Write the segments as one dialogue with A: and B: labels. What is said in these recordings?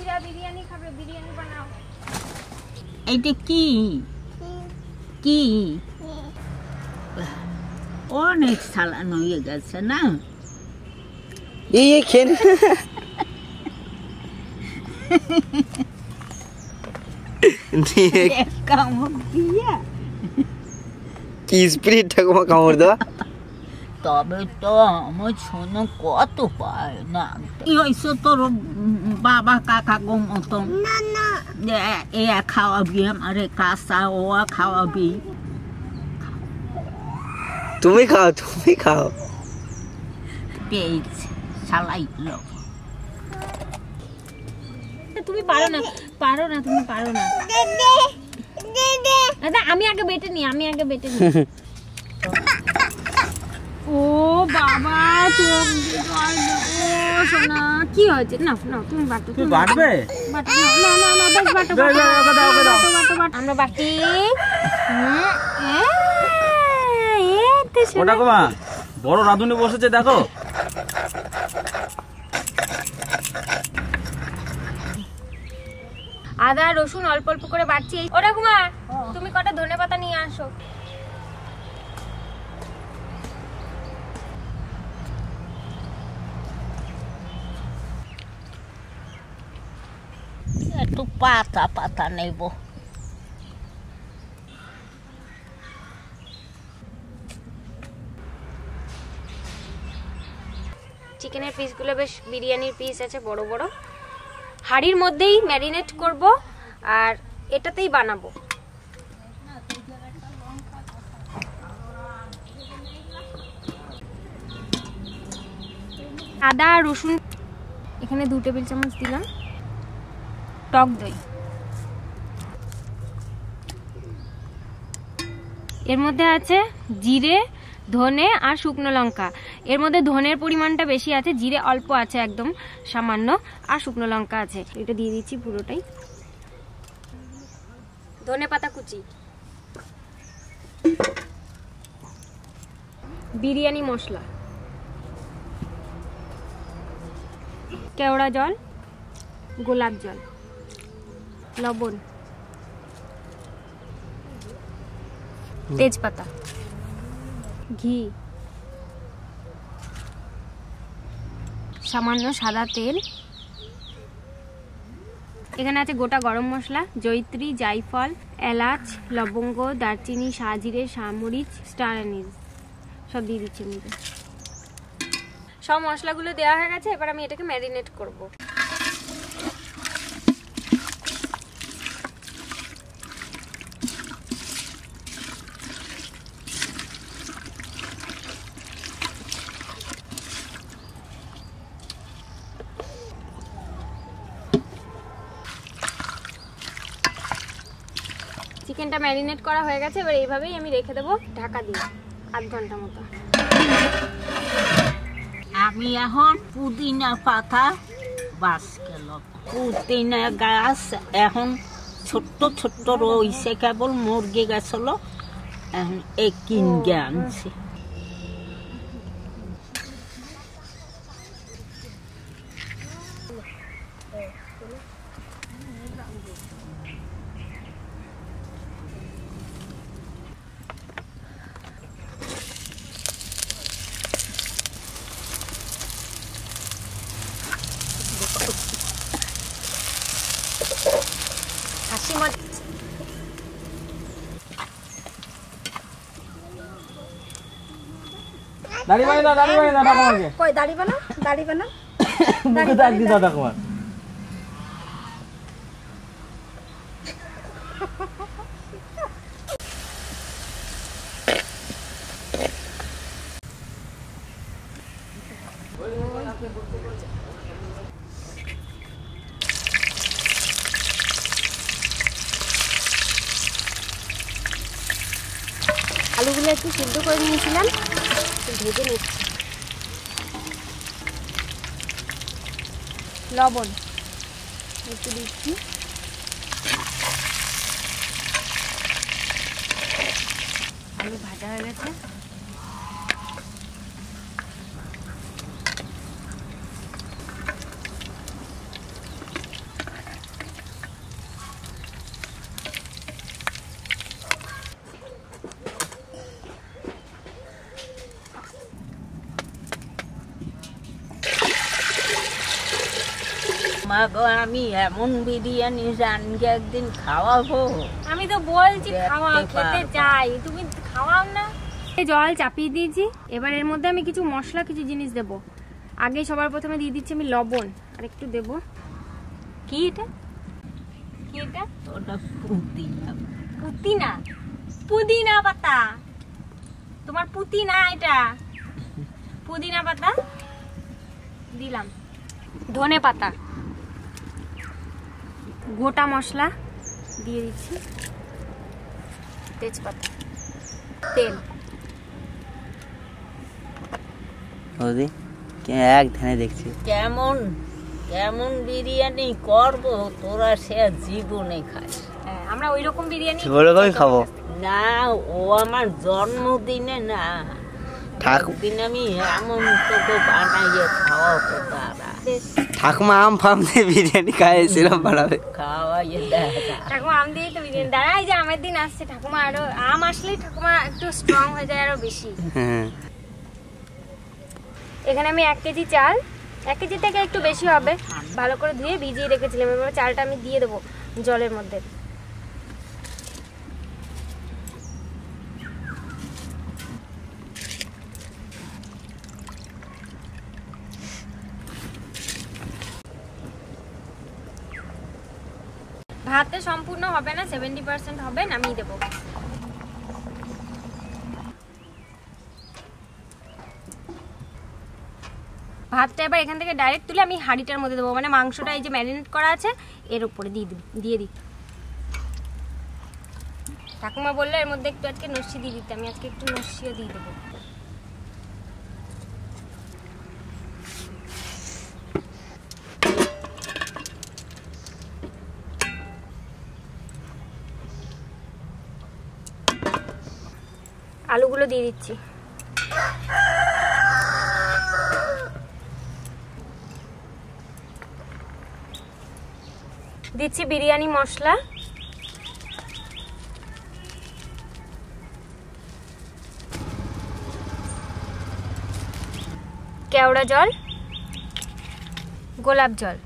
A: জিরা বিরিয়ানি খাবে, বিরিয়ানি বানাও।
B: এইটা কি কি অনেক সালানো হয়ে গেছে না?
C: এই খেন
B: কামড় দিয়া
C: কি স্পিরিট ঠাকুমা কামড় দেওয়া।
B: তবে তো আমার শোনো কত পায় না। কি হয়েছে তোর বাবা কাকা গো মতন? এ খাওয়াবি আমারে, কাঁচা ও খাওয়াবি।
C: তুমি খাও, তুমি খাও।
B: পেয়েছে সালাই লোক।
A: তুমি পারো না, পারো না, তুমি পারো না। দাদা আমি আগে বেটে নি, আমি আগে বেটে নি। ও বাবা চোখ ও সোনা কি হয়েছে? না না তুমি বাটো, তুমি
C: বাটবে।
A: বাটো না না না বেশ বাটো, বাটো বাটো আমরা বাটি।
C: ওটা কমা বড় রাঁধুনি বসেছে দেখো।
A: আদা রসুন অল্প অল্প করে বাটছি। ওটা কুমা তুমি কটা ধনেপাতা নিয়ে আসো।
B: একটু পাতা পাতা নেব।
A: চিকেনের পিসগুলো বেশ বিরিয়ানির পিস আছে বড় বড়। হাঁড়ির মধ্যেই ম্যারিনেট করব আর এটাতেই বানাবো। আদা রসুন এখানে 2 টেবিল চামচ দিলাম। টক দই, এর মধ্যে আছে জিরে ধনে আর শুকনো লঙ্কা। এর মধ্যে ধনের পরিমাণটা বেশি আছে, জিরে অল্প আছে একদম সামান্য, আর শুকনো লঙ্কা আছে। এটা দিয়ে দিচ্ছি পুরোটাই। ধনে পাতা কুচি, বিরিয়ানি মশলা, কেওড়া জল, গোলাপ জল, লবণ, তেজপাতা, ঘি, সামান্য সাদা তেল। এখানে আছে গোটা গরম মশলা, জয়িত্রী, জায়ফল, এলাচ, লবঙ্গ, দারচিনি, সাজিরে, সামরিচ, স্টার অ্যানিস সব দিয়ে দিচ্ছি। সব মশলাগুলো দেওয়া হয়ে গেছে, এবার আমি এটাকে ম্যারিনেট করব। চিকেনটা ম্যারিনেট করা হয়ে গেছে, এবার এইভাবেই আমি রেখে দেবো ঢাকা দিয়ে 8 ঘন্টা মতো।
B: আমি এখন পুদিনা পাতা বাস গেল, পুদিনা গাছ এখন ছোট্ট ছোট্ট রয়েছে, কেবল মুরগি গাছ হলো এখন এক কিনকে আনছি।
A: হাসি মজা
C: দাড়ি বানাই দাও, দাড়ি বানাই দাও ঠাকুমাকে।
A: কই দাড়ি বানা, দাড়ি বানা,
C: মুখে দাগ দি দাও ঠাকুমা।
A: আলুগুলো একটু সিদ্ধ করে নিয়েছিলাম, ভেজে নিচ্ছি। লবণ একটু দিচ্ছি, আলু ভাজা হয়ে গেছে।
B: মাগো আমি এমন বিরিয়ানি রানকে একদিন খাওয়াবো।
A: আমি তো বলছি খাওয়া,
B: দেখতে
A: খেতে
B: পারবা।
A: চাই, তুমি খাওয়াও না। এই জল চাপিয়ে দিয়েছি, এবার এর মধ্যে আমি কিছু মশলা, কিছু জিনিস দেব। আগে সবার প্রথমে দিয়ে দিচ্ছি আমি লবণ, আর একটু দেব কি এটা, কি এটা?
B: ওটা পুদিনা।
A: পুদিনা, পুদিনা পাতা। তোমার পুদিনা, এটা পুদিনা পাতা দিলাম। ধনে পাতা, গোটা মশলা দিয়ে দিচ্ছি, তেজপাতা, তেল।
C: বৌদি এক ধ্যানে দেখছি
B: কেমন কেমন বিরিয়ানি করব তোরা সে জীবনে খাস।
A: হ্যাঁ, আমরা ওই রকম বিরিয়ানি
C: ওরকমই খাবো
B: না, ও আমার জন্মদিনে না, দিন আমি এমন তোকে বানাইয়ে খাওয়াবো। তারা
C: ঠাকুমা আম ফাম দিয়ে বিরিয়ানি খায় সেরকম বানাবে।
B: খাওয়াইয়ে দেখা।
A: ঠাকুমা আম দিয়েই তো বিরিয়ানি। দাঁড়াই যে আমের দিন আসছে, ঠাকুমা আরো আম আসলেই ঠাকুমা একটু স্ট্রং হয়ে যায় আরো বেশি।
C: হ্যাঁ,
A: এখানে আমি 1 কেজি চাল, 1 কেজি থেকে একটু বেশি হবে, ভালো করে ধুয়ে ভিজিয়ে রেখেছিলাম। এবার চালটা আমি দিয়ে দেবো জলের মধ্যে। ভাতটা সম্পূর্ণ হবে না, 70% হবে, নামিয়ে দেবো। ভাতটা এবার এখান থেকে ডাইরেক্ট তুলে আমি হাঁড়িটার মধ্যে দেবো, মানে মাংসটা এই যে ম্যারিনেট করা আছে এর উপরে দিয়ে দিই। ঠাকুমা বললে এর মধ্যে একটু আজকে নস্যি দিয়ে দিতে, আমি আজকে একটু নস্যিও দিয়ে দেবো। আলুগুলো দিয়ে দিচ্ছি। দিচ্ছি বিরিয়ানি মশলা, কেওড়া জল, গোলাপ জল।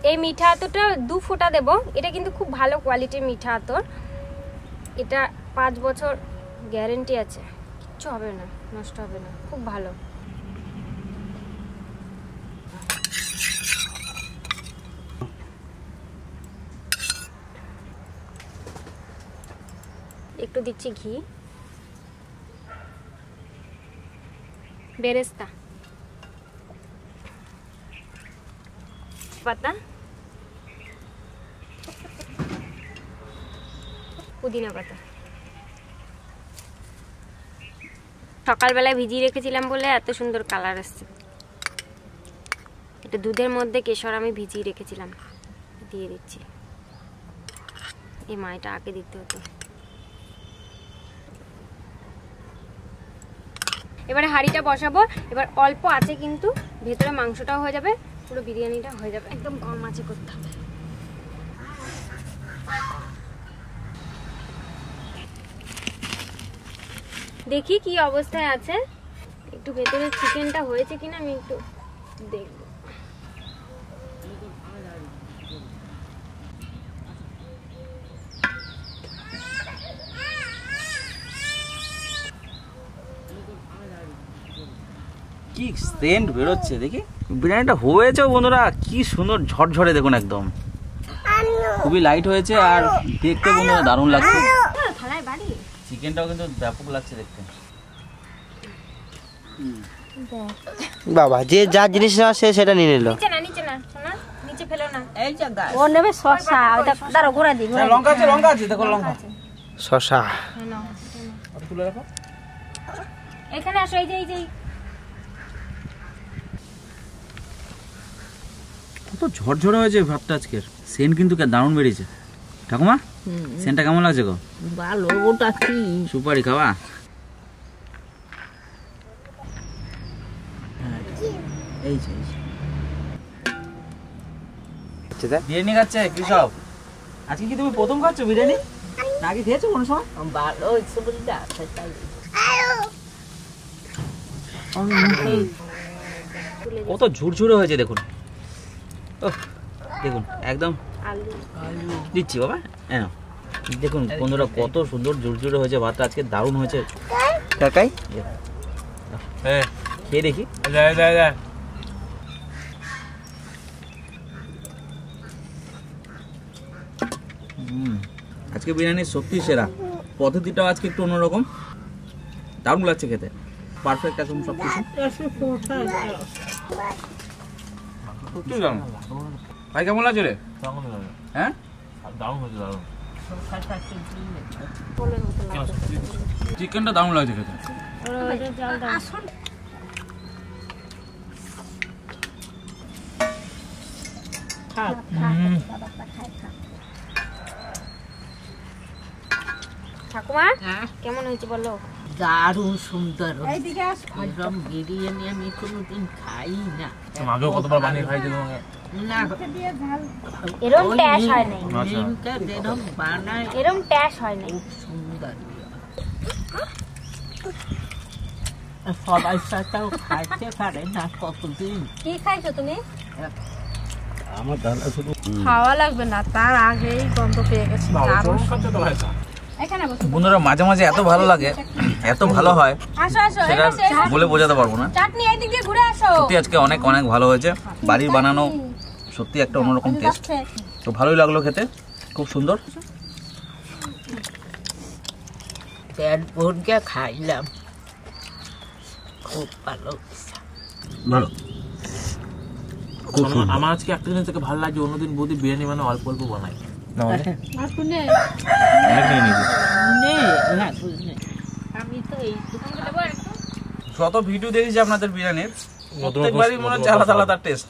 A: এই মিঠা আতরটা 2 ফোঁটা দেব। এটা কিন্তু খুব ভালো কোয়ালিটির মিঠা আতর, এটা 5 বছর গ্যারেন্টি আছে, কিচ্ছু হবে না, নষ্ট হবে না, খুব ভালো। একটু দিচ্ছি ঘি, বেরেস্তা পাতা, পুদিনা পাতা। সকালবেলায় ভিজিয়ে রেখেছিলাম বলে এত সুন্দর কালার আসছে। এটা দুধের মধ্যে কেশর আমি ভিজিয়ে রেখেছিলাম, দিয়ে দিচ্ছি। এই মা, এটা আগে দিতে হতো। এবারে হাঁড়িটা বসাবো। এবার অল্প আছে কিন্তু ভেতরে মাংসটাও হয়ে যাবে, পুরো বিরিয়ানিটা হয়ে যাবে। একদম কম আঁচে করতে হবে। দেখি কি অবস্থায় আছে, একটু ভেতরে চিকেনটা হয়েছে কিনা আমি একটু দেখব।
D: কি সেন্ট বেরোচ্ছে দেখি। বিরিয়ানিটা হয়েছে বন্ধুরা, কি সুন্দর ঝরঝরে দেখুন, একদম খুবই লাইট হয়েছে আর দেখতে বন্ধুরা দারুণ লাগছে। চিকেনটাও কিন্তু ব্যাপক লাগছে দেখতে।
C: বাবা যে যা জিনিস আছে সেটা নিয়ে নিল।
A: নিচে না, নিচে না, শোনা, নিচে ফেলো না।
B: এই যে গাছ
A: ও নেবে শসা, ওটা দাঁড়াও ঘোরা দিই।
D: লঙ্কা আছে, লঙ্কা আছে, দেখো লঙ্কা।
C: শশা
D: তুলে রাখো।
A: এখানে আসো, এই যে এই যে
D: কত ঝরঝরে হয়েছে ভাতটা আজকের। সেন্ট কিন্তু দারুণ বেরিয়েছে। ঠাকুমা সেন্টটা কেমন লাগছে গো?
B: ভালো। ওটা কি
D: সুপারি খাওয়া? এই যে বিরিয়ানি খাচ্ছে কৃষক। আজকে কি তুমি প্রথম খাচ্ছ বিরিয়ানি, না আগে খেয়েছো কোনো সময়?
B: ভালো হয়েছে বলে আছে তাই।
D: কত ঝুরঝুরে হয়েছে দেখুন। দেখুন একদম
A: আলু
D: দিচ্ছি বাবা। হ্যাঁ দেখুন বন্ধুরা কত সুন্দর জুড়জুড়ে হয়েছে ভাতটা, আজকে দারুণ হয়েছে।
C: কাকাই
D: হ্যাঁ খেয়ে দেখি। আজকে বিরিয়ানি সত্যি সেরা, পদ্ধতিটাও আজকে একটু অন্যরকম, দারুণ লাগছে খেতে, পারফেক্ট একদম সব কিছু। ভাই কেমন লাগছে রে? হ্যাঁ চিকেনটা দারুণ লাগছে খেতে।
A: ঠাকুমা কেমন হয়েছে বলো?
B: দারুণ সুন্দর। এরকম বিরিয়ানি আমি কোনোদিন খাই না।
D: আগেও কতবার বানিয়ে খাইছি তোমাকে।
B: না
A: এরকম ট্যাশ হয় নাই,
B: যেরকম বানায়
A: এরকম ট্যাশ হয় নাই।
B: খুব সুন্দর। সবাই সাথেও খাইতে পারে না কতদিন।
A: কি খাইছো তুমি?
C: আমার দাদা শুধু
E: খাওয়া লাগবে না, তার আগেই গন্ধ পেয়ে গেছি।
D: বন্ধুরা মাঝে মাঝে এত ভালো লাগে, এত ভালো হয়
A: আসো আসো,
D: সেটা বলে বোঝাতে পারবো না।
A: চাটনি এইদিক দিয়ে ঘুরে আসো।
D: সত্যি আজকে অনেক অনেক ভালো হয়েছে, বাড়ির বানানো সত্যি একটা অন্যরকম টেস্ট, তো ভালোই লাগলো খেতে, খুব সুন্দর।
B: পেট ভরে খাইলাম, খুব ভালো
C: ভালো।
F: আমার আজকে একটা জিনিস থেকে ভালো লাগছে, অন্যদিন বৌদি বিরিয়ানি মানে অল্প অল্প বানাই,
B: আমি তো এই
D: যত ভিডিও দেখেছি আপনাদের বিরিয়ানির প্রত্যেকবারই মনে হচ্ছে আলাদা আলাদা টেস্ট।